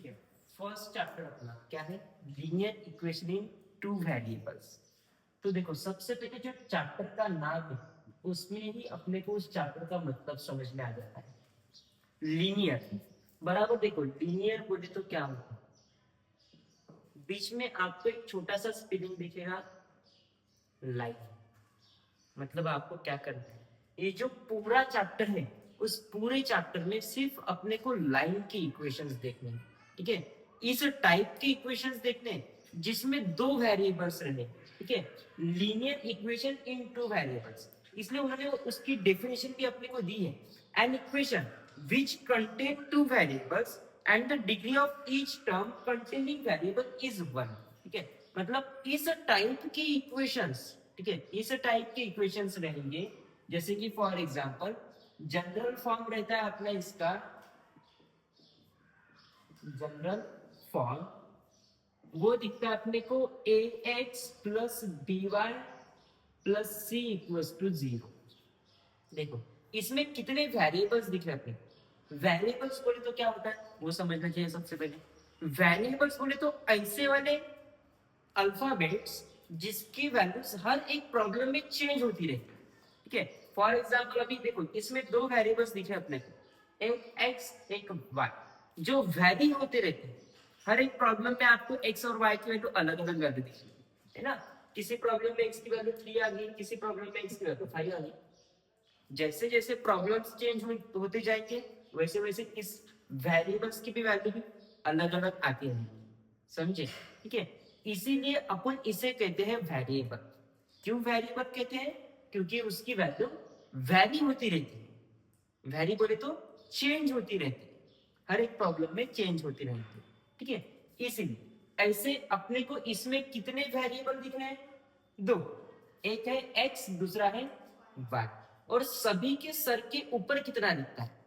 ठीक है। First chapter अपना क्या है, linear equation in two variables. तो देखो सबसे पहले जो चैप्टर का नाम है उसमें ही अपने को उस चैप्टर का मतलब समझ में आ जाता है। लीनियर बराबर, देखो लीनियर बोले तो क्या होता है, बीच में आपको एक छोटा सा स्पेलिंग दिखेगा लाइन, मतलब आपको क्या करना है, ये जो पूरा चैप्टर है उस पूरे चैप्टर में सिर्फ अपने को लाइन की इक्वेशंस देखने हैं, ठीक है। इस टाइप की इक्वेशंस देखने हैं जिसमें दो वेरिएबल्स रहे, ठीक है। Linear equation in two variables, इसलिए उन्होंने उसकी डेफिनेशन भी अपने को दी है, an equation which contain two variables and the degree of each term containing variable is one, ठीक है। मतलब इस टाइप की इक्वेशंस, ठीक है, इस टाइप के इक्वेशंस रहेंगे, जैसे कि फॉर एग्जांपल जनरल फॉर्म रहता है अपना इसका, जनरल फॉर्म वो दिखता है अपने को A X plus B Y plus C equals to zero. देखो इसमें कितने वेरिएबल्स दिख रहे हैं अपने, वेरिएबल्स बोले तो क्या होता है वो समझना चाहिए सबसे पहले। वेरिएबल्स बोले तो ऐसे वाले अल्फाबेट्स जिसकी वैल्यूज हर एक प्रॉब्लम में चेंज होती रहती है, ठीक है। फॉर एग्जाम्पल अभी देखो इसमें दो वेरिएबल्स दिखे अपने को, एक एक्स एक वाई, जो वैरी होते रहते हैं। हर एक प्रॉब्लम में आपको एक्स और वाई की वैल्यू अलग अलग वैल्यू दिखेगी, है ना। किसी प्रॉब्लम में एक्स की वैल्यू 3 आ गई, किसी प्रॉब्लम में एक्स की वैल्यू 5 आ गई। जैसे जैसे प्रॉब्लम्स चेंज होते जाएंगे वैसे वैसे इस वेरिएबल्स की भी वैल्यू भी अलग अलग आती रहेगी, समझे, ठीक है। इसीलिए अपन इसे कहते हैं वेरिएबल। क्यों वेरिएबल कहते हैं, क्योंकि उसकी वैल्यू वैरी होती रहती है, वैरी बोले तो चेंज होती रहती है, हर एक प्रॉब्लम में चेंज होती रहती है, ठीक है। इसीलिए ऐसे अपने को इसमें कितने वेरिएबल दिख रहे हैं, दो, एक है एक्स दूसरा है वाई, और सभी के सर के ऊपर कितना दिखता है,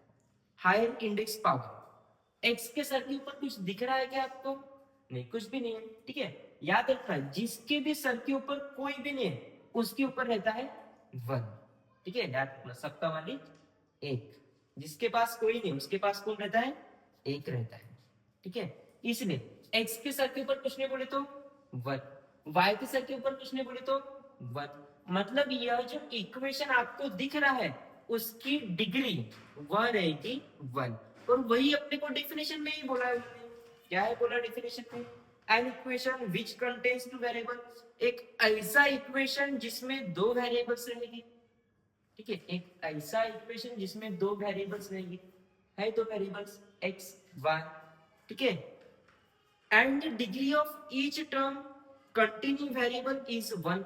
हायर इंडेक्स पावर। एक्स के सर के ऊपर कुछ दिख रहा है क्या आपको, नहीं कुछ भी नहीं है, ठीक है। याद रखना जिसके भी सर के ऊपर कोई भी नहीं है उसके ऊपर रहता है वन, ठीक है। याद रखना सबका मालिक एक, जिसके पास कोई नहीं उसके पास कौन रहता है, एक रहता है, ठीक है। इसलिए एक्स के सर के ऊपर कुछ नहीं बोले तो वन, वाई के सर के ऊपर कुछ नहीं बोले तो वन, मतलब यह जो इक्वेशन आपको दिख रहा है उसकी डिग्री वह रहेगी वन। और वही अपने को डेफिनेशन में ही बोला है, क्या है बोला डेफिनेशन में, an equation which contains two variable, एक ऐसा इक्वेशन जिसमें दो वेरिएबल्स रहेंगे, ठीक है। एक ऐसा इक्वेशन जिसमें दो वेरिएबल्स रहेंगे, है दो वेरिएबल्स एक्स वाई, ठीक है। And degree of each term continue variable is one,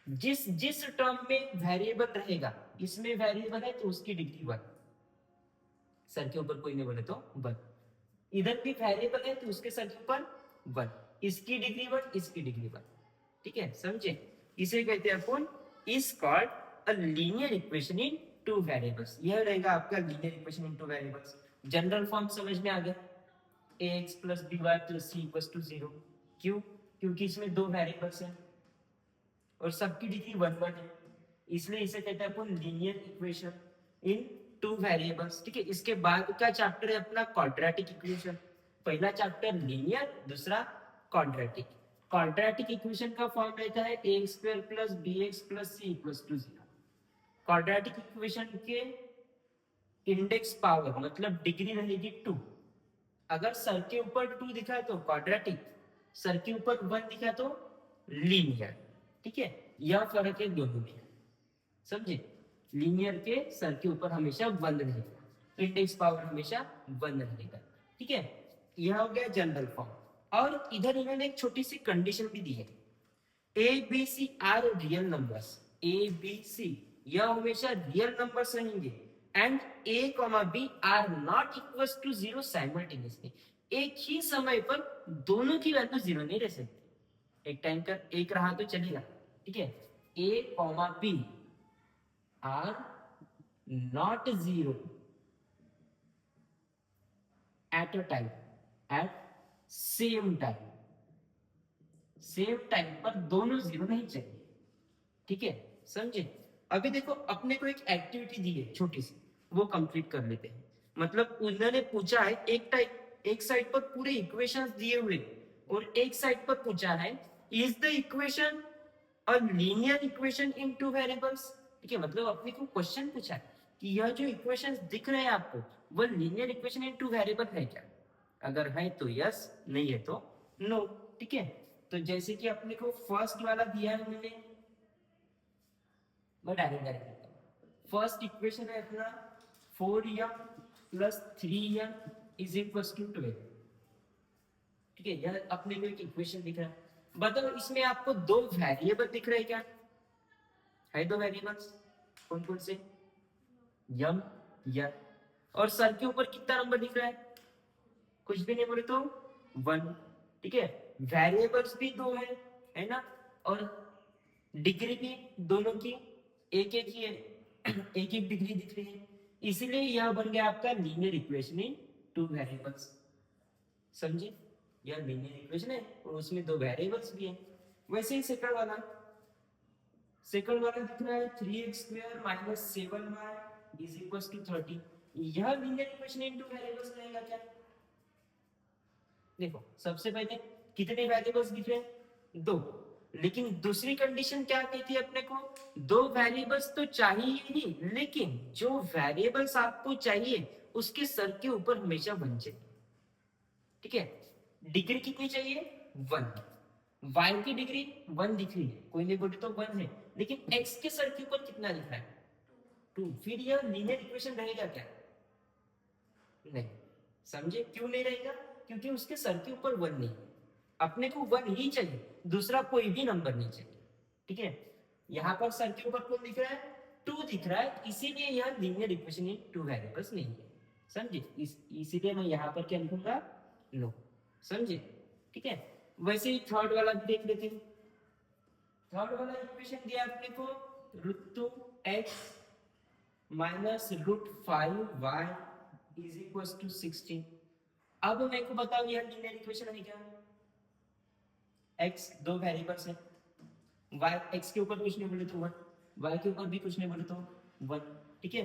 जिस जिस टर्म में वेरिएबल रहेगा, इसमें वेरिएबल है तो उसकी डिग्री वन, सर के ऊपर कोई नहीं बोले तो वन, इधर भी वेरिएबल है तो उसके सर के ऊपर वन, इसकी डिग्री वन इसकी डिग्री वन, ठीक है, समझे। इसे कहते हैं अपन is called a linear equation in two variables. यह रहेगा आपका linear equation in two variables. General form समझ में आ गया, ax plus B Y plus C equal to zero. क्यों, क्योंकि इसमें दो वेरिएबल्स हैं और सबकी डिग्री वन वन है, इसलिए इसे कहते हैं अपन linear equation in two variables, ठीक है। इसके बाद का चैप्टर है अपना क्वाड्रेटिक इक्वेशन। पहला चैप्टर लीनियर, दूसरा क्वाड्रेटिक। क्वाड्रेटिक इक्वेशन का फॉर्म रहता है A square plus B X plus C equal to zero. Quadratic equation के इंडेक्स पावर मतलब डिग्री रहेगी टू, अगर सर के ऊपर टू दिखा है तो क्वाड्रेटिक, सर के ऊपर वन दिखा तो लीनियर, ठीक है। यह फर्क है दोनों में, समझे। लीनियर के सर के ऊपर हमेशा वन रहेगा, इंडेक्स पावर हमेशा वन रहेगा, ठीक है। यह हो गया जनरल फॉर्म। और इधर इन्होंने एक छोटी सी कंडीशन भी दी है, A B C are real numbers, A B C यह हमेशा रियल नंबर्स रहेंगे, and A comma B are not equals to zero simultaneously. एक ही समय पर दोनों की वैल्यू जीरो नहीं रह सकती, एक टाइम पर एक रहा तो चलेगा, ठीक है। A comma B are not zero at a time, at same time, same time पर दोनों जीरो नहीं चाहिए, ठीक है, समझे। अभी देखो अपने को एक एक्टिविटी दी है छोटी सी, वो कंप्लीट कर लेते हैं। मतलब उन्होंने पूछा है एक टाइप, एक साइड पर पूरे इक्वेशंस दिए हुए और एक साइड पर पूछा है is the equation a linear equation in two variables. ठीक है, मतलब अपने को क्वेश्चन पूछा है कि यह जो इक्वेशंस दिख रहे हैं आपको वो linear equation in two variable है क्या। अगर है तो यस, नहीं है तो नो। ठीक है, तो जैसे कि अपने को फर्स्ट वाला दिया है मैंने, मैं डायरेक्ट फर्स्ट इक्वेशन है अपना 4m plus 3m is equal to 12। ठीक है, यह अपने को एक इक्वेशन दिख रहा है। बताओ इसमें आपको दो वेरिएबल दिख रहे हैं क्या? है दो वेरिएबल्स, कौन कौन से? यम या, और सर के ऊपर कितना नंबर दिख रहा है? कुछ भी नहीं बोले तो 1। ठीक है, वेरिएबल्स भी दो है ना, और डिग्री भी दोनों की एक एक ही है, एक एक डिग्री दिख रही है, इसीलिए यह बन गया आपका linear equation in two variables. समझे, यह लीनियर इक्वेशन है और उसमें दो वेरिएबल्स भी हैं। वैसे ही सेकंड वाला दिख रहा है 3x² minus 7y is equal to 30। यह linear equation in two variables रहेगा क्या? देखो सबसे पहले कितने वेरिएबल्स दिख रहे हैं? दो। लेकिन दूसरी कंडीशन क्या कहती है अपने को? दो वेरिएबल्स तो चाहिए ही, लेकिन जो वेरिएबल्स आपको चाहिए उसके सर के ऊपर हमेशा 1 चाहिए। ठीक है, डिग्री कितनी चाहिए? 1। y की डिग्री 1 दिख रही है, कोई नहीं बोले तो 1 है, लेकिन x के सर के ऊपर कितना दिख रहा है? 2। फिर यह लीनियर इक्वेशन रहेगा क्या? नहीं। समझे क्यों नहीं रहेगा? क्योंकि उसके सर के ऊपर 1 नहीं है, अपने को 1 ही चाहिए, दूसरा कोई भी नंबर नहीं चाहिए। ठीक है, यहाँ पर सर के ऊपर कौन दिख रहा है? 2 दिख रहा है, इसीलिए यह linear equation in two variables नहीं है। समझे, इसीलिए मैं यहाँ पर क्या लिखूंगा? नो। समझे, ठीक है। वैसे ही थर्ड वाला भी देख लेते हैं। थर्ड वाला इक्वेशन दिया अपने को √2x minus √5y is equal to 16। अब मेरे को बताओ यह लीनियर इक्वेशन है क्या? x दो वेरिएबल्स है, y x के ऊपर कुछ नहीं बोले तो 1, y के ऊपर भी कुछ नहीं बोले तो 1। ठीक है,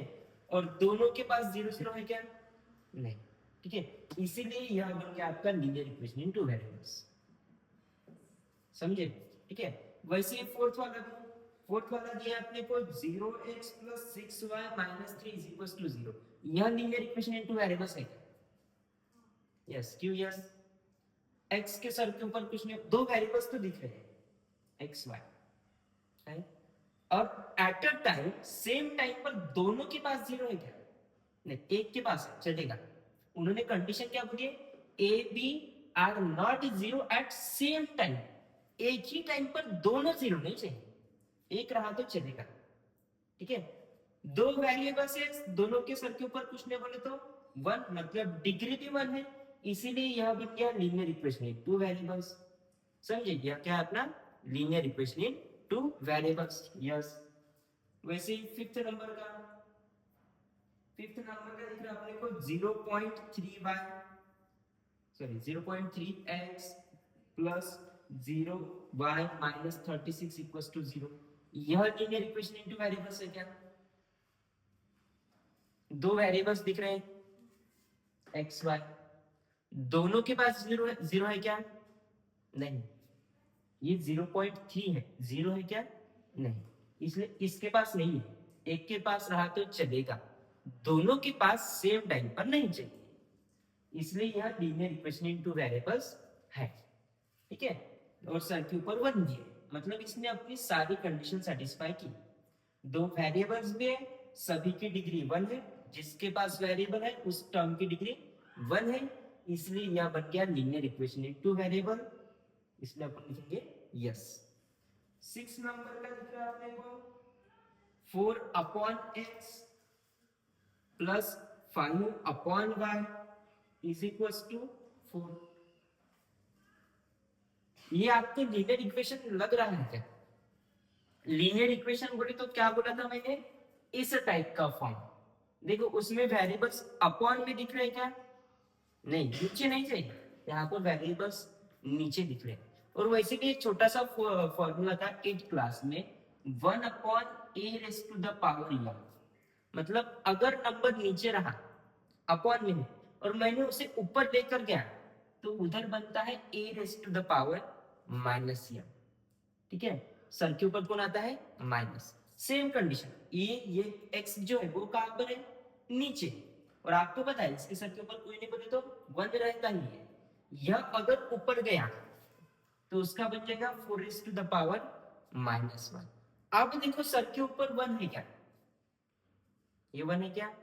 और दोनों के पास 0 0 है क्या? नहीं। ठीक है, इसीलिए यह बन गया आपका linear equation in two variables. समझे, ठीक है। वैसे फोर्थ वाला दिया आपने को 0x plus 6y minus 3 is equal to 0। यह linear equation in two variables है क्या? यस, क्यों यस? x के सर के ऊपर कुछ नहीं, दो वेरिएबल्स तो दिख रहे हैं x y है, और eight a time same time पर दोनों के पास 0 है क्या? नहीं, एक के पास है, चलेगा। उन्होंने कंडीशन क्या बोली? A B are not 0 at same time, एक ही टाइम पर दोनों 0 नहीं चाहिए, एक रहा तो चलेगा। ठीक है, दो वेरिएबल्स है, दोनों के सर के ऊपर कुछ नहीं बोले तो 1, मतलब डिग्री भी 1 है, इसीलिए यह बन गया linear equation in two variables. समझे, यह क्या है अपना? Linear equation in two variables. Yes. वैसे ही फिफ्थ नंबर का दिख रहा है अपने को 0.3y sorry 0.3x plus 0y minus 36 equal to 0। यह लीनियर इक्वेशन इनटू वेरिएबल्स है क्या? दो वेरिएबल्स दिख रहे हैं x y, दोनों के पास 0 है क्या? नहीं। ये 0.3 है, 0 है क्या? नहीं, इसलिए इसके पास नहीं है, एक के पास रहा तो चलेगा, दोनों के पास सेम टाइम पर नहीं चाहिए, इसलिए यह लीनियर इक्वेशन इनटू वेरिएबल्स है। ठीक है, और सर के ऊपर 1 भी है, मतलब इसने अपनी सारी कंडीशन सेटिस्फाई की। दो वेरिएबल्स भी है, सभी की डिग्री 1 है, जिसके पास वेरिएबल है उस टर्म की डिग्री 1 है, इसलिए यह बन गया लीनियर इक्वेशन इनटू वेरिएबल, इसलिए अपन लिखेंगे यस। 6 नंबर का दिख रहा है आपने को 4/x plus 5/y is equal to 4। ये आपको लीनियर इक्वेशन लग रहा है क्या? लीनियर इक्वेशन बोले तो क्या बोला था मैंने? इस टाइप का फॉर्म। देखो उसमें वेरिएबल्स अपॉन में दिख रहे हैं क्या? नहीं, नीचे नहीं चाहिए, यहाँ पर वेरिएबल्स नीचे दिख रहे हैं। और वैसे भी एक छोटा सा फॉर्मूला था 8th क्लास में, 1/a⁻⁴, मतलब अगर नंबर नीचे रहा अपॉन में है और मैंने उसे ऊपर लेकर गया तो उधर बनता है a raise to the power minus m। ठीक है, सर के ऊपर कौन आता है माइनस। सेम कंडीशन, ये x जो है वो कहां पर है नीचे, और आपको पता है इसके सर के ऊपर कोई नहीं बोले तो 1 रहता ही है। यह अगर ऊपर गया तो उसका बन जाएगा 4 raise to the power minus 1। अब देखो सर के ऊपर 1 है क्या, ये 1 है क्या,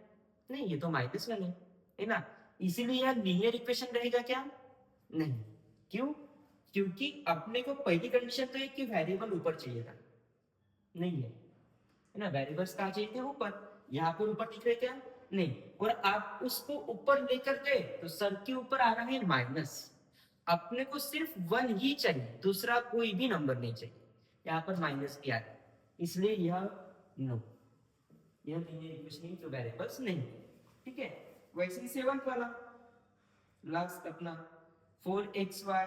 नहीं ये तो माइनस 1 है ना, इसीलिए यह लीनियर इक्वेशन रहेगा क्या, नहीं। क्यों, क्योंकि अपने को पहली कंडीशन तो है कि वेरिएबल ऊपर चाहिए था, नहीं है ना, वेरिएबल्स कहाँ चाहिए थे ऊपर, यहाँ पर ऊपर दिख रहे क्या, नहीं। और आप उसको ऊपर लेकर गए तो सर के ऊपर आ रहा है माइनस, अपने को सिर्फ 1 ही चाहिए, दूसरा कोई भी नंबर नहीं चाहिए, यहाँ पर माइनस भी आ रहा है, इसलिए यह नो, यह लीनियर इक्वेशन जो वेरिएबल्स नहीं है। ठीक है, वैसे ही 7th वाला लास्ट अपना 4xy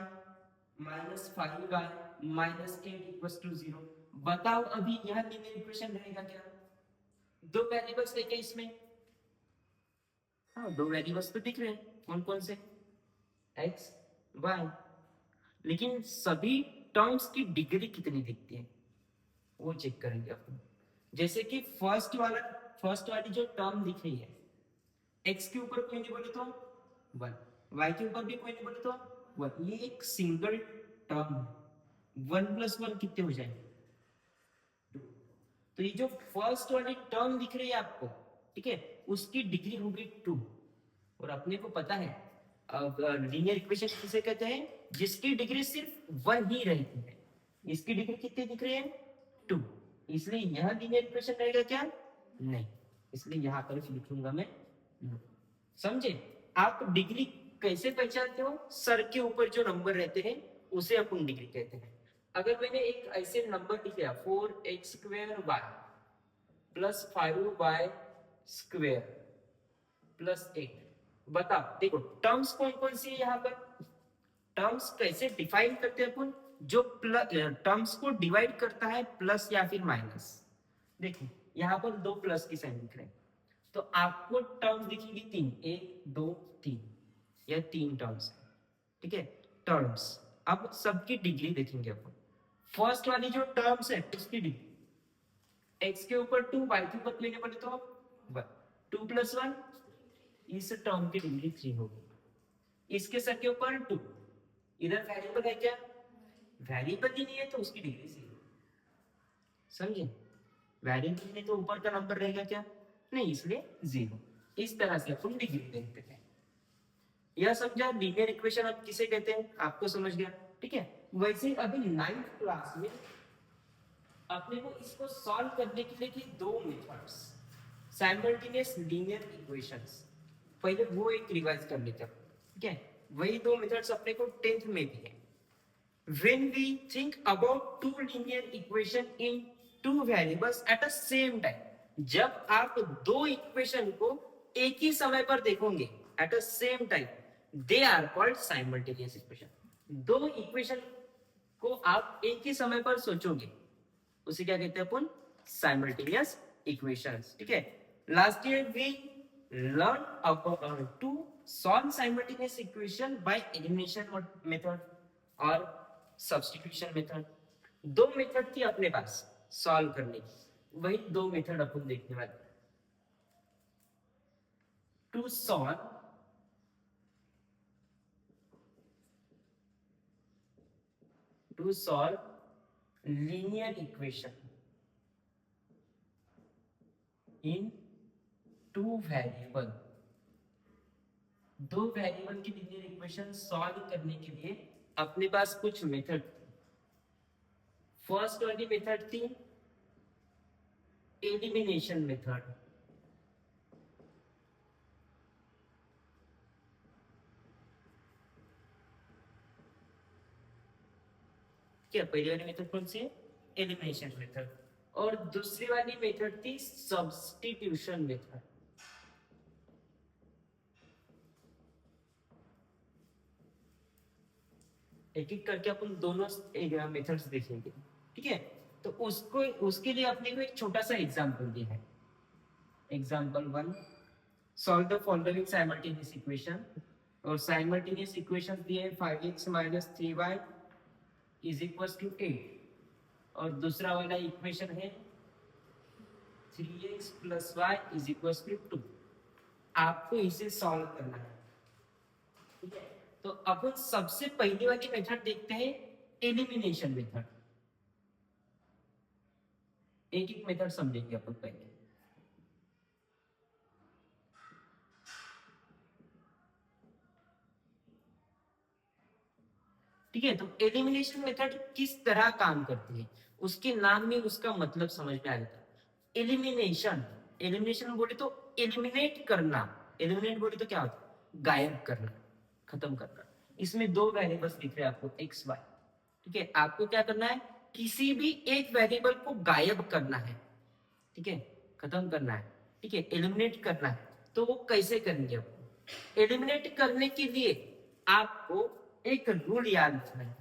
minus 5y minus 8 equals to 0। बताओ अभी यह लीनियर इक्वेशन रहेगा क्या, दो वेरिएबल्स लेके इसमें, हाँ दो वेरिएबल्स तो दिख रहे हैं, कौन कौन से, x y, लेकिन सभी टर्म्स की डिग्री कितनी दिखती है वो चेक करेंगे अपन। जैसे कि फर्स्ट वाली जो टर्म दिख रही है, x के ऊपर कोई नहीं बोले तो 1, y के ऊपर भी कोई नहीं बोले तो 1, ये एक सिंगल टर्म है, 1 प्लस 1 कितने हो जाएंगे 2। तो ये जो फर्स्ट वाली टर्म दिख रही है आपको, ठीक है, उसकी डिग्री होगी 2। और अपने को पता है लीनियर इक्वेशन किसे कहते हैं, जिसकी डिग्री सिर्फ 1 ही रहती है, इसकी डिग्री कितनी दिख रही है 2, इसलिए यह लीनियर इक्वेशन रहेगा क्या, नहीं, इसलिए यहां पर लिखूंगा मैं no। समझे आप डिग्री कैसे पहचानते हो, सर के ऊपर जो नंबर रहते हैं उसे अपन डिग्री कहते हैं। अगर मैंने एक ऐसे नंबर लिख दिया 4x² plus 5y square plus 8, बताओ देखो टर्म्स कौन कौन सी है यहाँ पर, टर्म्स कैसे डिफाइन करते हैं अपन, जो टर्म्स को डिवाइड करता है प्लस या फिर माइनस। देखो यहाँ पर 2 प्लस की साइन दिख रहे हैं, तो आपको टर्म्स दिखेगी 3, 1 2 3, यह 3 टर्म्स है। ठीक है, टर्म्स, अब सबकी डिग्री देखेंगे अपन। फर्स्ट वाली जो टर्म्स है उसकी डिग्री, x के ऊपर 2, y के ऊपर लेने पड़े तो 1, 2 प्लस 1, इस टर्म की डिग्री 3 होगी। इसके सर के ऊपर 2, इधर वेरिएबल है क्या, वेरिएबल ही नहीं है तो उसकी डिग्री 0। समझे, वेरिएबल नहीं तो ऊपर का नंबर रहेगा क्या, नहीं, इसलिए 0। इस तरह से अपन डिग्री देखते हैं। यह समझा लीनियर इक्वेशन अब किसे कहते हैं, आपको समझ गया। ठीक है, वैसे अभी 9th क्लास में अपने को इसको सॉल्व करने के लिए कि 2 मेथड्स, साइमल्टेनियस लीनियर इक्वेशंस, पहले वो एक रिवाइज कर लेते हैं। ठीक है, वही 2 मेथड्स अपने को 10th में भी है। When we think about two linear equation in two variables at a same time, जब आप दो इक्वेशन को एक ही समय पर देखोगे at a same time, they are called simultaneous equation। दो इक्वेशन को आप एक ही समय पर सोचोगे उसे क्या कहते हैं अपन, simultaneous equations। ठीक है, last year we learned about to solve simultaneous equation by elimination method और सब्स्टिट्यूशन मेथड। 2 मेथड थी अपने पास सॉल्व करने की, वही 2 मेथड अपन देखने वाले। To solve linear equation in 2 variable, 2 variable की लीनियर इक्वेशन सॉल्व करने के लिए अपने पास कुछ मेथड। फर्स्ट वाली मेथड थी एलिमिनेशन मेथड। क्या पहली वाली मेथड कौन सी है, एलिमिनेशन मेथड, और दूसरी वाली मेथड थी सब्स्टिट्यूशन मेथड। एक एक करके अपन दोनों मेथड्स देखेंगे। ठीक है, तो उसके लिए अपने को एक छोटा सा एग्जांपल दिया है, example 1। Solve the following simultaneous equation, और साइमल्टेनियस इक्वेशन दिए हैं 5x minus 3y is equal to 8, और दूसरा वाला इक्वेशन है 3x plus Y is equal to 2। आपको इसे सॉल्व करना है, ठीक है। तो अपन सबसे पहली वाली मेथड देखते हैं, एलिमिनेशन मेथड। एक एक मेथड समझेंगे अपन पहले। ठीक है, तो एलिमिनेशन मेथड किस तरह काम करती है, उसके नाम में उसका मतलब समझ में आ जाता है। एलिमिनेशन, एलिमिनेशन बोले तो एलिमिनेट करना, एलिमिनेट बोले तो क्या होता है, गायब करना, खत्म करना। इसमें दो वेरिएबल्स दिख रहे हैं आपको, एक्स वाई। ठीक है, आपको क्या करना है, किसी भी एक वेरिएबल को गायब करना है, ठीक है, खत्म करना है, ठीक है, एलिमिनेट करना है। तो वो कैसे करेंगे आपको, एलिमिनेट करने के लिए आपको एक रूल याद रखना है।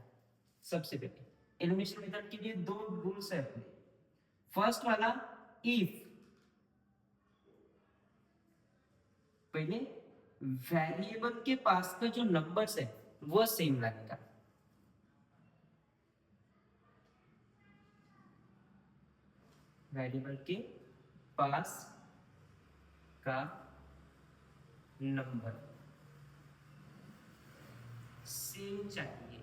सबसे पहले एलिमिनेशन मेथड के लिए दो रूल्स है अपने। फर्स्ट वाला, इफ पहले वेरिएबल के पास का जो नंबर्स है वो सेम लगेगा। वेरिएबल के पास का नंबर सेम चाहिए।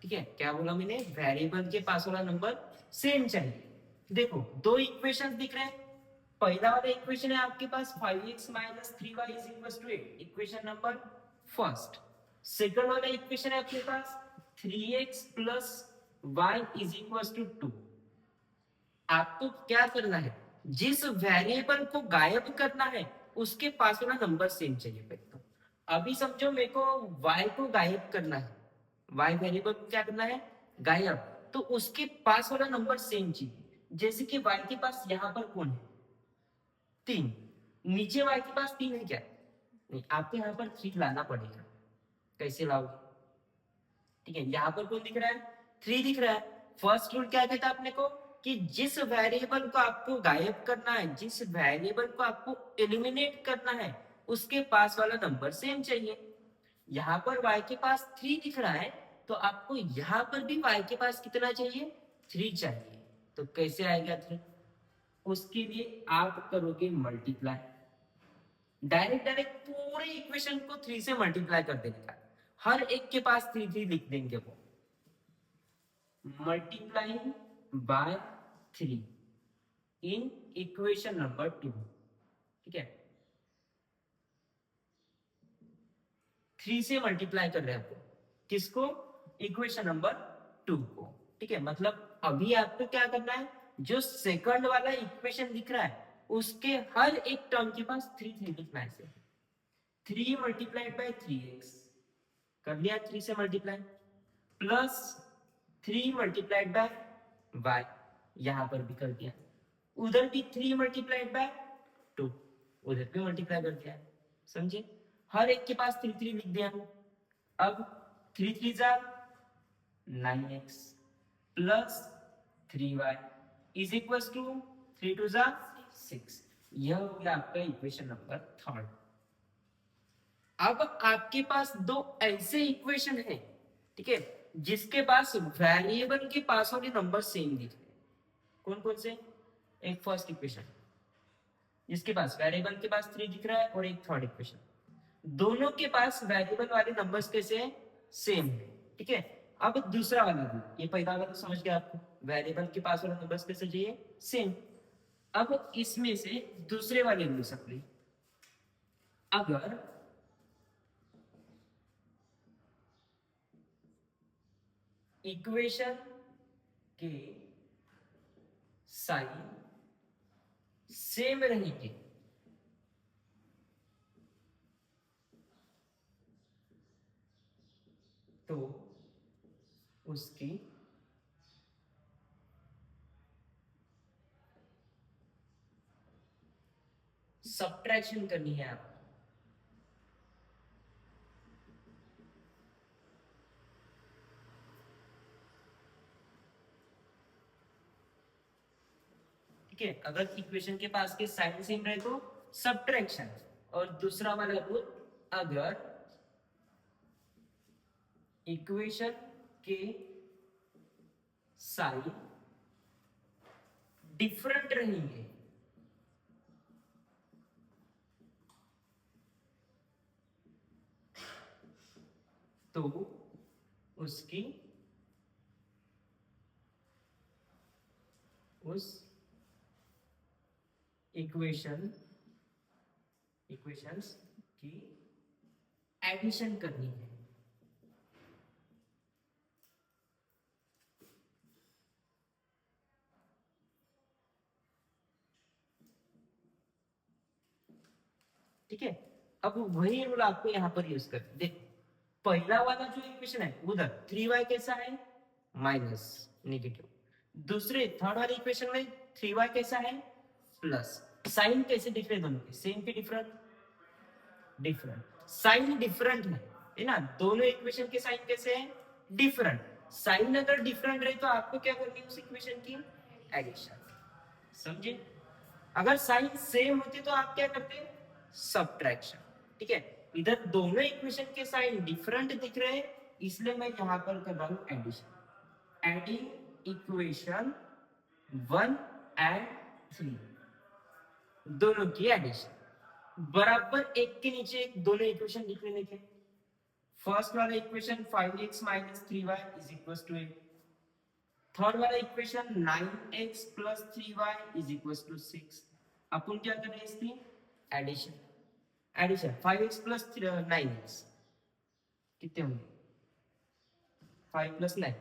ठीक है, क्या बोला मैंने, वेरिएबल के पास वाला नंबर सेम चाहिए। देखो दो इक्वेशंस दिख रहे हैं। पहला वाला इक्वेशन है आपके पास 5x minus 3y is equal to 8, equation number first. Second वाला इक्वेशन है आपके पास 3x plus y is equal to 2। आपको क्या करना है, जिस वेरिएबल को गायब करना है उसके पास वाला नंबर सेम चाहिए पहले तो। अभी समझो मेरे को y को गायब करना है, y वेरिएबल को क्या करना है, गायब, तो उसके पास वाला नंबर सेम चाहिए। जैसे कि y के पास यहां पर कौन है, 3, नीचे y के पास 3 है क्या, नहीं, आपको यहाँ पर 3 लाना पड़ेगा। कैसे लाओगे, ठीक है, यहाँ पर कौन दिख रहा है, 3 दिख रहा है। फर्स्ट रूल क्या कहता है अपने को, कि जिस वेरिएबल को आपको गायब करना है, जिस वेरिएबल को आपको एलिमिनेट करना है, उसके पास वाला नंबर सेम चाहिए। यहाँ पर y के पास 3 दिख रहा है, तो आपको यहाँ पर भी y के पास कितना चाहिए, 3 चाहिए। तो कैसे आएगा 3, उसके लिए आप करोगे मल्टीप्लाई, डायरेक्ट डायरेक्ट पूरे इक्वेशन को 3 से मल्टीप्लाई कर देने का। हर एक के पास 3 3 लिख देंगे वो, multiplying by 3 in equation number 2। ठीक है, 3 से मल्टीप्लाई कर रहे हैं आपको, किसको, इक्वेशन नंबर 2 को। ठीक है, मतलब अभी आपको क्या करना है, जो सेकंड वाला इक्वेशन दिख रहा है उसके हर एक टर्म के पास 3 3 लिखना है। 3 मल्टीप्लाइड बाय 3x कर लिया, 3 से multiply, plus 3 multiplied by y, यहां पर भी कर दिया, उधर भी 3 मल्टीप्लाइड बाय 2, उधर भी मल्टीप्लाई कर दिया। समझे, हर एक के पास 3 3 लिख दिया। अब 3 3 जा 9x plus 3y is equal to 3 2 जा 6। यह हो गया आपका इक्वेशन नंबर थर्ड। अब आपके पास दो ऐसे इक्वेशन है, ठीक है, जिसके पास वेरिएबल के पास वाले नंबर सेम दिख रहे हैं। कौन कौन से, एक फर्स्ट इक्वेशन जिसके पास वेरिएबल के पास 3 दिख रहा है, और एक थर्ड इक्वेशन, दोनों के पास वेरिएबल वाले नंबर्स कैसे हैं, सेम है। ठीक है, अब दूसरा वाला भी, ये पहला वाला तो समझ गया आपको, वेरिएबल के पास वाला नंबर्स कैसे चाहिए, सेम। अब इसमें से दूसरे वाले रूल्स अप्लाई। अगर इक्वेशन के साइन सेम रहेंगे तो उसकी सब्ट्रैक्शन करनी है आपको। ठीक है, अगर इक्वेशन के पास के साइन सेम रहे तो सब्ट्रैक्शन, और दूसरा वाला रूल, अगर इक्वेशन के साइन डिफरेंट रहेंगे तो उसकी उस इक्वेशंस की एडिशन करनी है। ठीक है, अब वही रूल आपको यहाँ पर यूज कर, देखो पहला वाला जो इक्वेशन है उधर 3y कैसा है, माइनस नेगेटिव। दूसरे थर्ड वाले इक्वेशन में 3y कैसा है, प्लस। साइन कैसे दिख रहे दोनों के, सेम के डिफरेंट, डिफरेंट साइन डिफरेंट है ना, दोनों इक्वेशन के साइन कैसे हैं, डिफरेंट। साइन अगर डिफरेंट रहे तो आपको क्या करनी है उस इक्वेशन की, एडिशन। समझे, अगर साइन सेम होती तो आप क्या करते, सब्ट्रैक्शन। ठीक है, इधर दोनों इक्वेशन के साइन डिफरेंट दिख रहे हैं, इसलिए मैं यहां पर कर रहा हूं एडिशन। एडिंग इक्वेशन 1 एंड 3, दोनों की एडिशन बराबर एक के नीचे एक दोनों इक्वेशन लिख लेने के। फर्स्ट वाला equation 5x minus 3y is equal to 8। Third वाला equation 9x plus 3y is equal to 6। अपन क्या कर रहे हैं इसकी addition. Addition 5x plus 9x कितने होंगे, 5 प्लस 9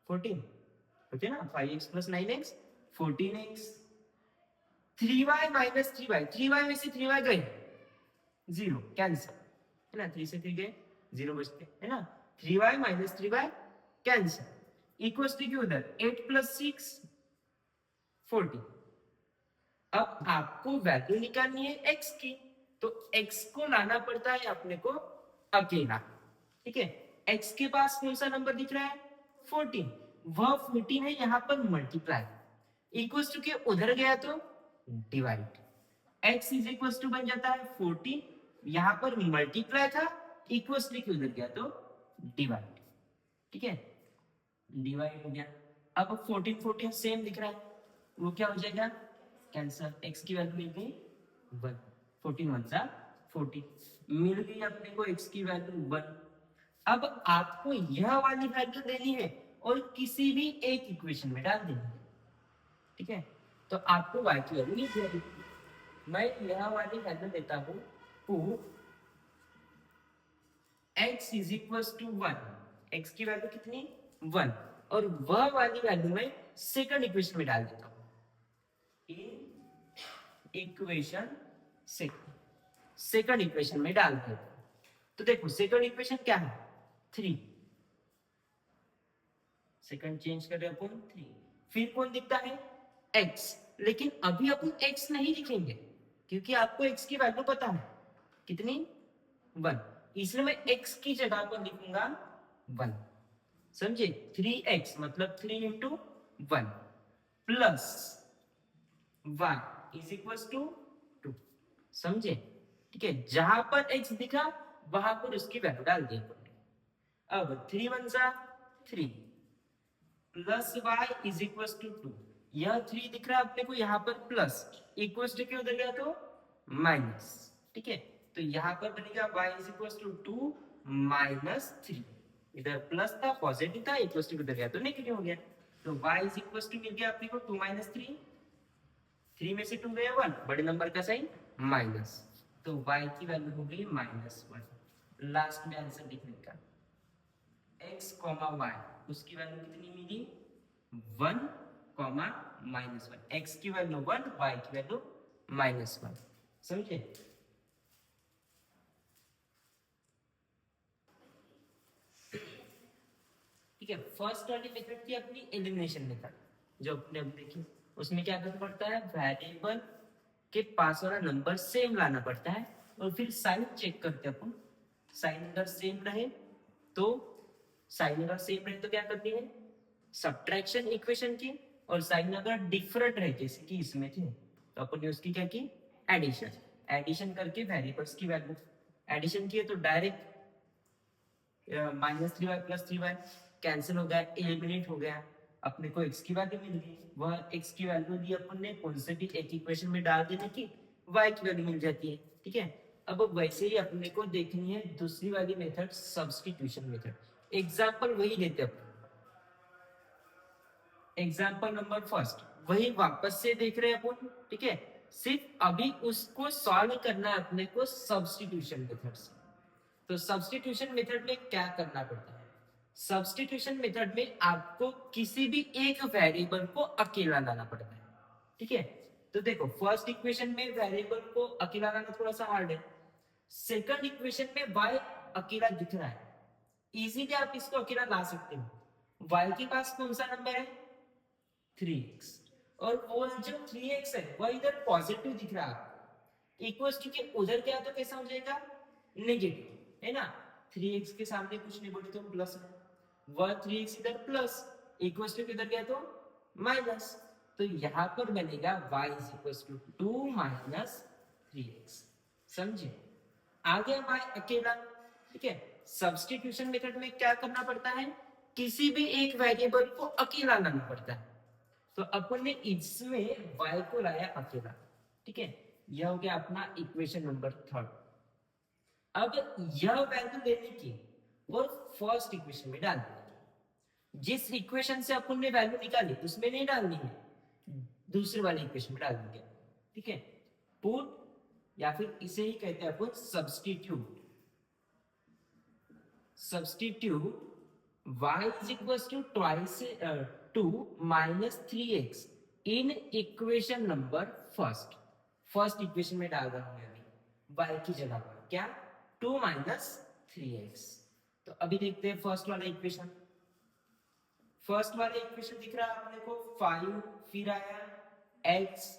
14 होते ना, 5x plus 9x 14x। 3y minus 3y, 3y में से 3y गए, 0 कैंसिल है ना, 3 से 3 गए 0 बचते है ना, 3y minus 3y cancel equals to उधर 8 प्लस 6 14। अब आपको वैल्यू निकालनी है x की, तो x को लाना पड़ता है अपने को अकेला। ठीक है, x के पास कौन सा नंबर दिख रहा है, 14, वह 14 है यहाँ पर मल्टीप्लाई, इक्वल्स टू के उधर गया तो divide, x is equals to बन जाता है 14, यहाँ पर मल्टीप्लाई था, इक्वल्स टू के उधर गया तो डिवाइड। ठीक है, डिवाइड हो गया। अब 14 14 सेम दिख रहा है, वो क्या हो जाएगा, कैंसर, x की वैल्यू मिल गई 1, 14 1 जा 14, मिल गई अपने को x की वैल्यू 1। अब आपको यह वाली वैल्यू देनी है और किसी भी एक इक्वेशन में डाल देनी है। ठीक है, तो आपको y की वैल्यू नहीं देनी, मैं यह वाली वैल्यू देता हूं to x is equal to 1, x की वैल्यू कितनी 1, और वह वाली वैल्यू मैं सेकंड इक्वेशन में डाल देता हूं, इन इक्वेशन सेकंड इक्वेशन में डाल देता हूं। तो देखो सेकंड इक्वेशन क्या है 3, सेकंड चेंज कर रहे अपन 3, फिर कौन दिखता है x, लेकिन अभी अपन x नहीं लिखेंगे क्योंकि आपको x की वैल्यू पता है कितनी 1, इसलिए मैं x की जगह पर लिखूंगा 1। समझे, 3x मतलब 3 into 1 plus y is equal to 2। समझे, ठीक है, जहां पर x दिखा वहां पर उसकी वैल्यू डाल दी। अब 3 1 जा 3 plus y is equal to 2, यह 3 दिख रहा है अपने को यहाँ पर प्लस, इक्वल टू क्यों उधर गया तो माइनस। ठीक है, तो यहाँ पर बनेगा y is equal to 2 minus 3, इधर प्लस था पॉजिटिव था, इक्वल टू उधर गया तो नेगेटिव हो गया, तो y इज इक्वल टू मिल गया अपने को 2 माइनस 3, 3 में से 2 गया 1, बड़े नंबर का साइन माइनस, तो y की वैल्यू हो गई -1। लास्ट में आंसर लिखने का x, y उसकी वैल्यू कितनी मिली 1, -1, x की वैल्यू 1, y की वैल्यू -1। समझे, ठीक है। फर्स्ट वाली मेथड थी अपनी एलिमिनेशन मेथड, जो अपने अब देखी, उसमें क्या करना पड़ता है, वेरिएबल के पास वाला नंबर सेम लाना पड़ता है और फिर साइन चेक करते हैं अपन, साइन अगर सेम रहे तो क्या करनी है, सब्ट्रैक्शन इक्वेशन की, और साइन अगर डिफरेंट रहे जैसे कि इसमें थे तो अपन ने उसकी क्या की एडिशन, एडिशन करके वेरिएबल्स की वैल्यू एडिशन किए तो डायरेक्ट -3y + 3y कैंसिल हो गया, एलिमिनेट हो गया, अपने को x की वैल्यू मिल गई। वह x की वैल्यू दी अपन ने कौन से भी एक इक्वेशन में डाल देने की, y की वैल्यू मिल जाती है। ठीक है, अब वैसे ही अपने को देखनी है दूसरी वाली मेथड, सब्स्टिट्यूशन मेथड। एग्जांपल वही लेते हैं, एग्जांपल नंबर फर्स्ट वही वापस से देख रहे हैं अपन। ठीक है, सिर्फ अभी उसको सॉल्व करना है अपने को सब्स्टिट्यूशन मेथड से। तो सब्स्टिट्यूशन मेथड में क्या करना पड़ता है, सब्स्टिट्यूशन मेथड में आपको किसी भी एक वेरिएबल को अकेला लाना पड़ता है। ठीक है, तो देखो फर्स्ट इक्वेशन में वेरिएबल को अकेला लाना थोड़ा सा हार्ड है। सेकंड इक्वेशन में y अकेला दिख रहा है, इजीली आप इसको अकेला ला सकते हो। y के पास कौन सा नंबर है 3x, और वो जो 3x है वह इधर पॉजिटिव दिख रहा है आपको, इक्वल्स टू के उधर क्या तो कैसा हो जाएगा नेगेटिव, है ना। 3x के सामने कुछ नहीं बोले तो प्लस है, वह 3x इधर प्लस, इक्वल्स टू किधर गया तो माइनस, तो यहां पर बनेगा y = 2 - 3x। समझे, आ गया y अकेला। ठीक है, सब्स्टिट्यूशन मेथड में क्या करना पड़ता है, किसी भी एक वेरिएबल को अकेला लाना पड़ता है। तो अपन ने इसमें y को लाया अकेला। ठीक है, यह हो गया अपना इक्वेशन नंबर थर्ड। अब यह वैल्यू लेने की और फर्स्ट इक्वेशन में डाल देने की, जिस इक्वेशन से अपन ने वैल्यू निकाली उसमें नहीं डालनी है, दूसरे वाले इक्वेशन में डाल देंगे। ठीक है, पुट, या फिर इसे ही कहते हैं अपन substitute. Substitute y = 2 - 3x in equation number first. First equation में डाल रहा हूं अभी y की जगह पर क्या 2 - 3x। तो अभी देखते हैं फर्स्ट वाला इक्वेशन। फर्स्ट वाले इक्वेशन दिख रहा है अपने को 5, फिर आया x,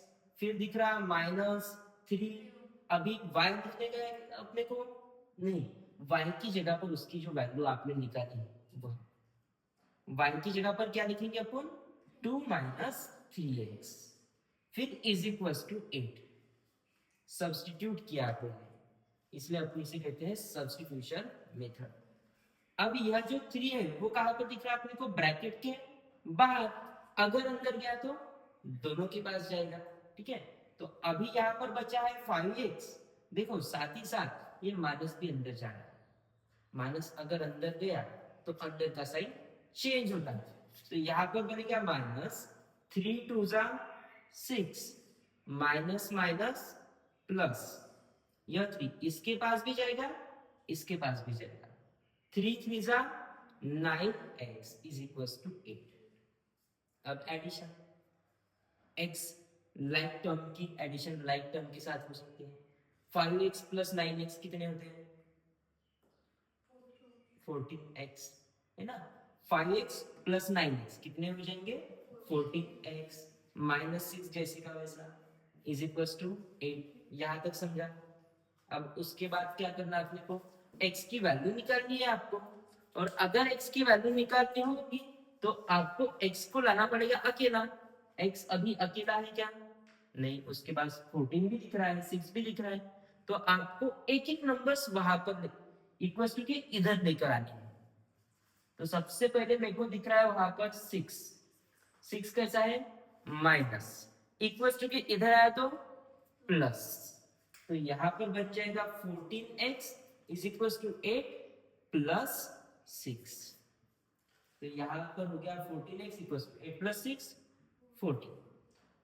फिर दिख रहा -3। अभी y दिखने गया अपने को नहीं, y की जगह पर उसकी जो वैल्यू आपने निकाली वो y की जगह पर क्या लिखेंगे अपन 2 - 3x, फिर = 8। सब्स्टिट्यूट किया आपने, इसलिए अपन इसे कहते हैं सब्स्टिट्यूशन मेथड। अब यह जो 3 है वो कहां पर दिख रहा है अपने को, ब्रैकेट के बाहर। अगर अंदर गया तो दोनों के पास जाएगा। ठीक है, तो अभी यहाँ पर बचा है 5x। देखो साथ ही साथ ये माइनस भी अंदर जा रहा है, माइनस अगर अंदर गया तो अंदर का साइन चेंज होता है, तो यहाँ पर बनेगा -3 × 2 = 6, माइनस माइनस प्लस, यह 3 इसके पास भी जाएगा, इसके पास भी जाएगा, 3 × 3 = 9x = 8। अब एडिशन, x लाइक टर्म की एडिशन लाइक टर्म के साथ हो सकती है। 5x + 9x कितने होते हैं 14x, है ना। 5x + 9x कितने हो जाएंगे 14x, -6 जैसे का वैसा = 8। यहां तक समझा। अब उसके बाद क्या करना है अपने को, x की वैल्यू निकालनी है आपको, और अगर x की वैल्यू निकालनी होगी तो आपको x को लाना पड़ेगा अकेला। x अभी अकेला है क्या नहीं, उसके पास 14 भी दिख रहा है, 6 भी दिख रहा है, तो आपको एक एक नंबर्स वहां पर इक्वल टू के इधर लेकर आनी है। तो सबसे पहले मेरे को दिख रहा है वहां पर 6, 6 कैसा है माइनस, इक्वल टू के इधर आया तो प्लस, तो यहाँ पर बच जाएगा 14x = 8 + 6। तो यहाँ पर हो गया 14x = 8 + 6 14।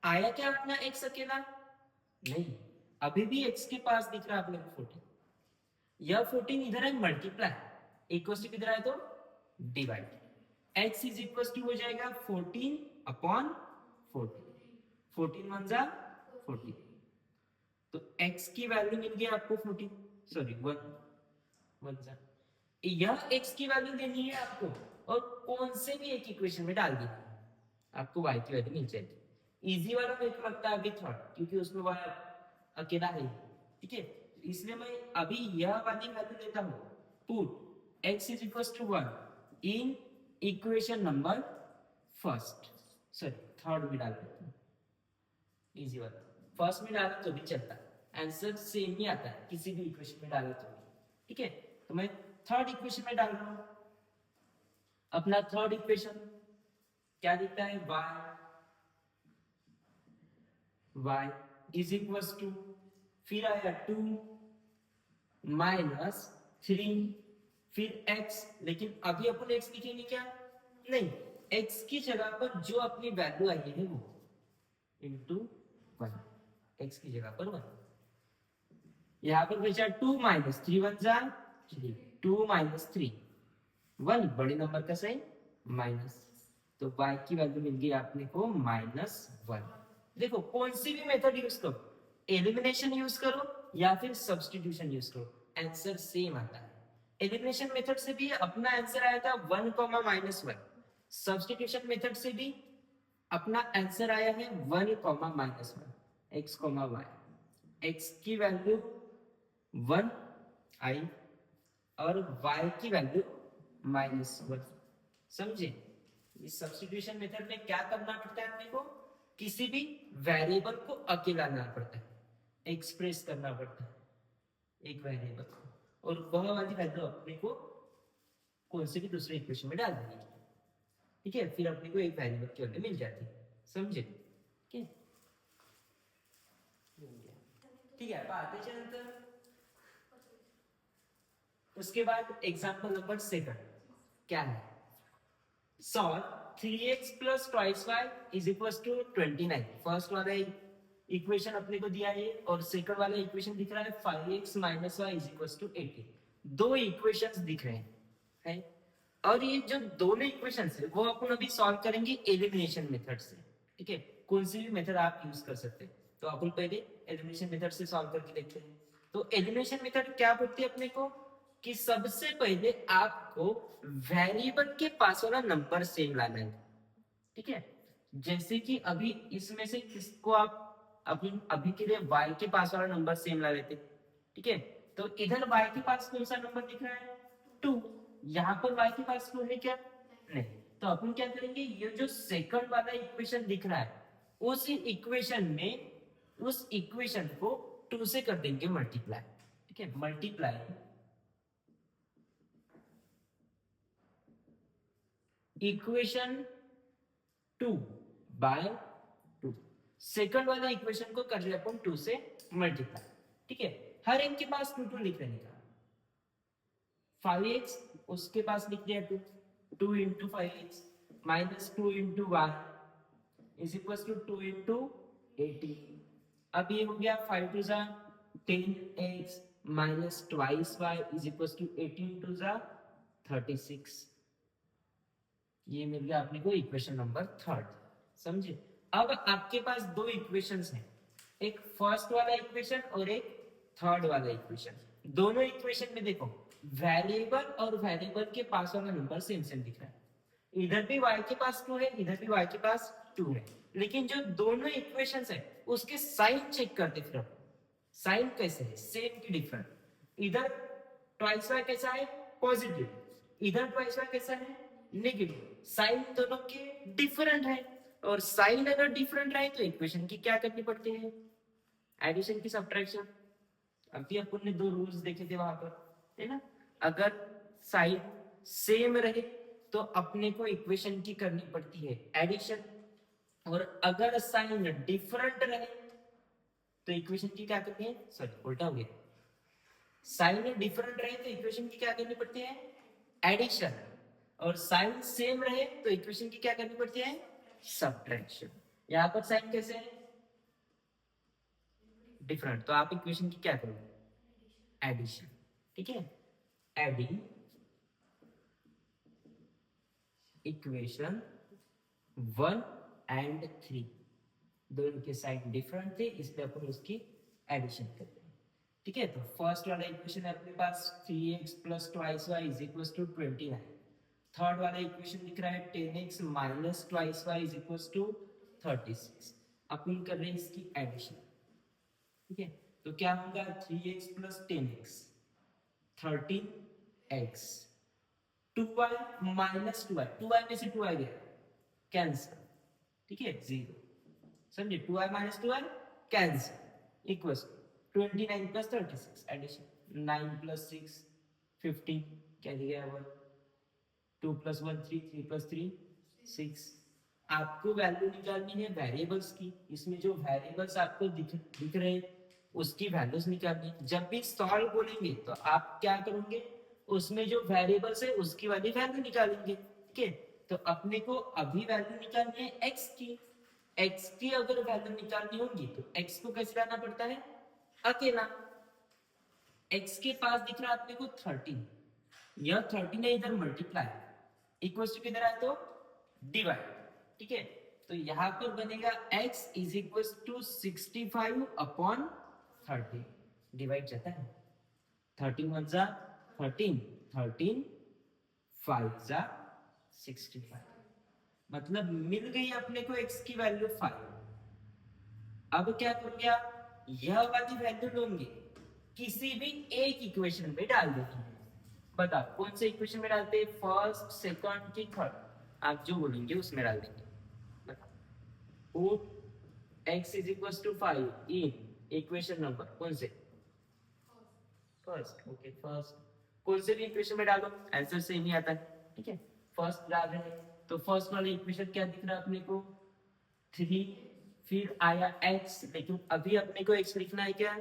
आया क्या अपना x अकेला नहीं, अभी भी x के पास दिख रहा है अपने को 14, यह 14 इधर है मल्टीप्लाई, इक्वल टू किधर आए तो डिवाइड, x = हो जाएगा 14/14, 14 × 1 = 14, तो x की वैल्यू मिल गई आपको 14, सॉरी 1 यह x की वैल्यू देनी है आपको, और कौन से भी एक इक्वेशन में डाल देनी है, आपको y की वैल्यू मिल जाएगी। इजी वाला मेरे को लगता है अभी थर्ड, क्योंकि उसमें y अकेला है। ठीक है, इसलिए मैं अभी यह वाली वैल्यू लेता हूँ, पुट x = 1 इन equation number first. Sorry third में डाल देता हूँ, इजी वाला। फर्स्ट में डाला तो भी चलता है, आंसर सेम ही आता है किसी भी इक्वेशन में डाला तो भी, ठीक है। तो मैं थर्ड इक्वेशन में डाल रहा हूँ। अपना थर्ड इक्वेशन क्या दिखता है, y इज इक्वल टू, फिर आया 2 माइनस 3, फिर x, लेकिन अभी अपन x लिखेंगे क्या, नहीं, x की जगह पर जो अपनी वैल्यू आई है वो इंटू 1, x की जगह पर 1। यहाँ पर बचा 2 माइनस 3 1 जा 3, 2 माइनस 3 1, बड़े नंबर का साइन माइनस, तो y की वैल्यू मिल गई आपने को -1। देखो कौन सी भी मेथड यूज करो, एलिमिनेशन यूज करो या फिर सब्स्टिट्यूशन यूज करो, आंसर सेम आता है। एलिमिनेशन मेथड से भी अपना आंसर आया था 1, -1, सब्स्टिट्यूशन मेथड से भी अपना आंसर आया है 1, -1, x, y, x की वैल्यू 1 आई और y की वैल्यू -1, समझे। इस सब्स्टिट्यूशन मेथड में क्या करना पड़ता है अपने को, किसी भी वेरिएबल को अकेला लाना पड़ता है, एक्सप्रेस करना पड़ता है एक वेरिएबल को, और वह वाली वैल्यू अपने को कौन से भी दूसरे इक्वेशन में डाल देनी है, ठीक है, फिर अपने को एक वेरिएबल की वैल्यू मिल जाती है, समझे, ठीक है। ठीक है, आते चलते उसके बाद एग्जांपल नंबर 7 क्या है, solve 3x + 2y is equal to 29। First वाला इक्वेशन अपने को दिया है और सेकंड वाला इक्वेशन दिख रहा है 5x - y is equal to 18। दो इक्वेशंस दिख रहे हैं, और ये जो दोनों इक्वेशंस है वो अपन अभी सॉल्व करेंगे एलिमिनेशन मेथड से, ठीक है। कौन सी भी मेथड आप यूज कर सकते हैं, तो अपन पहले एलिमिनेशन मेथड से सॉल्व करके देखते हैं। तो एलिमिनेशन मेथड क्या बोलती है अपने को, कि सबसे पहले आपको वेरिएबल के पास वाला नंबर सेम लाना है, ठीक है। जैसे कि अभी इसमें से किसको आप अभी के लिए y के पास वाला नंबर सेम ला लेते, ठीक है। तो इधर y के पास कौन सा नंबर दिख रहा है, 2, यहाँ पर y के पास 2 है क्या, नहीं। तो अपन क्या करेंगे, ये जो सेकंड वाला इक्वेशन दिख रहा है उस इक्वेशन में उस इक्वेशन को 2 से कर देंगे मल्टीप्लाई, ठीक है। मल्टीप्लाई इक्वेशन 2 बाय 2, सेकंड वाला इक्वेशन को कर लिया अपन 2 से मल्टीप्लाई, ठीक है। हर एक के पास 2 2 लिख लेने का, 5x उसके पास लिख दिया 2, 2 × 5x minus 2 × y is equal to 2 × 18। अब ये हो गया 5 2 जा 10x minus twice y is equal to 18 2 जा 36। ये मिल गया आपने को इक्वेशन नंबर 3, समझे। अब आपके पास दो इक्वेशंस हैं, एक फर्स्ट वाला इक्वेशन और एक थर्ड वाला इक्वेशन। दोनों इक्वेशन में देखो वेरिएबल और वेरिएबल के पास वाला नंबर सेम सेम दिख रहा है, इधर भी y के पास 2 है, इधर भी y के पास 2 है, लेकिन जो दोनों इक्वेशंस है उसके साइन चेक करते फिर साइन कैसे है, सेम की डिफरेंट। इधर ट्वाइस y कैसा है, पॉजिटिव, इधर ट्वाइस y कैसा है, नेगेटिव। साइन दोनों के डिफरेंट है, और साइन अगर डिफरेंट रहे तो इक्वेशन की क्या करनी पड़ती है, एडिशन की सब्ट्रैक्शन। अभी अपन ने दो रूल्स देखे थे वहां पर, है ना। अगर साइन सेम रहे तो अपने को इक्वेशन की करनी पड़ती है एडिशन, और अगर साइन डिफरेंट रहे तो इक्वेशन की क्या करनी है, सॉरी उल्टा हो गया, साइन डिफरेंट रहे तो इक्वेशन की क्या करनी पड़ती है, एडिशन, और साइन सेम रहे तो इक्वेशन की क्या करनी पड़ती है, सब्ट्रैक्शन। यहां पर साइन कैसे है, डिफरेंट, तो आप इक्वेशन की क्या करोगे, एडिशन, ठीक है। एडिंग इक्वेशन 1 एंड 3, दोनों के साइन डिफरेंट थे इसलिए अपन उसकी एडिशन करते हैं, ठीक है। तो फर्स्ट वाला इक्वेशन है अपने पास 3x + 2y is equal to 29। Third वाला इक्वेशन दिख रहा है 10x - 2y is equal to 36। अपन कर रहे हैं इसकी एडिशन, ठीक है। तो क्या होगा 3x + 10x 13x, 2y - 2y, 2y में से 2 आ गया कैंसिल, ठीक है 0, समझे 2i minus 2i cancel equals 29 plus 36 addition 9 plus 6 15 क्या दिया है 1 2 प्लस 1 3 3 प्लस 3 6। आपको वैल्यू निकालनी है वेरिएबल्स की, इसमें जो वेरिएबल्स आपको दिख रहे हैं उसकी वैल्यूज निकालनी है। जब भी सॉल्व बोलेंगे तो आप क्या करोगे, उसमें जो वेरिएबल्स है उसकी वाली वैल्यू निकालेंगे, ठीक है। तो अपने को अभी वैल्यू निकालनी है एक्स की, एक्स की अगर वैल्यू निकालनी होगी तो एक्स को कैसे लाना पड़ता है, अकेला। एक्स के पास दिख रहा है अपने को 13, यह 13 है इधर मल्टीप्लाई इक्वल्स टू किधर आए तो डिवाइड, ठीक है। तो यहाँ पर बनेगा x is equal to 65 upon 30, divide जाता है 13 वन जा 13 13 5 जा 65, मतलब मिल गई अपने को x की वैल्यू 5। अब क्या करोगे आप, यह वाली वैल्यू लोगे किसी भी एक इक्वेशन में डाल देंगे। बताओ कौन से इक्वेशन में डालते हैं, फर्स्ट सेकंड की थर्ड, आप जो बोलेंगे उसमें डाल देंगे। Put x is equal to 5 in equation number कौन से, फर्स्ट, ओके फर्स्ट। कौन से भी इक्वेशन में डालो आंसर सेम ही आता है, ठीक है। फर्स्ट डाल रहे हैं तो फर्स्ट वाली इक्वेशन क्या दिख रहा है अपने को 3, फिर आया x, लेकिन अभी अपने को x लिखना है क्या,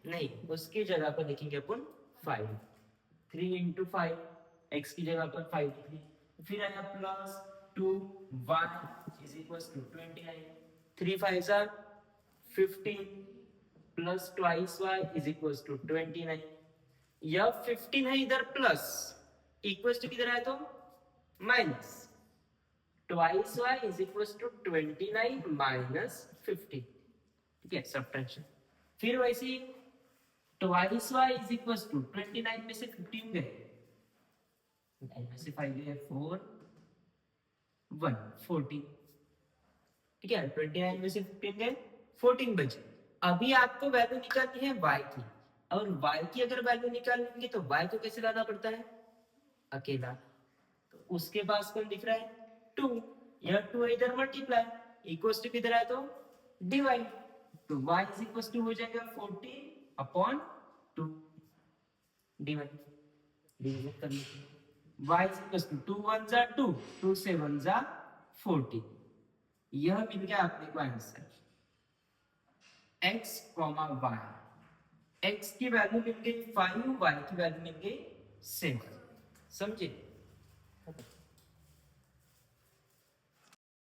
नहीं, उसकी जगह पर लिखेंगे अपन 5, 3 इंटू 5, x की जगह पर 5 लिख लिया, फिर आया plus 2 y is equal to 29, 3 5 are 15 plus twice y is equal to 29, यह 15 है इधर प्लस, इक्वल टू किधर आया तो minus, twice y is equal to 29 minus 15, ठीक है सब्ट्रैक्शन। फिर वैसे ही twice y is equal to 29 में से 15 गए, 9 में से 5 गए 4 1 14, ठीक है 29 में से 15 गए 14 बचे। अभी आपको वैल्यू निकालनी है y की, और y की अगर वैल्यू निकालनी है तो y को कैसे लाना पड़ता है, अकेला। तो उसके पास कौन दिख रहा है 2, यह 2 इधर मल्टीप्लाई इक्वल्स टू किधर है तो डिवाइड, तो y इज इक्वल्स टू हो जाएगा 14 अपॉन 2, डिवाइड डिवाइड कर लीजिए, y इज इक्वल्स टू 2 1 जा 2, 2 से 1 जा 14, यह मिल गया आपने को आंसर x, y, x की वैल्यू मिल गई 5, y की वैल्यू मिल गई 7, समझे।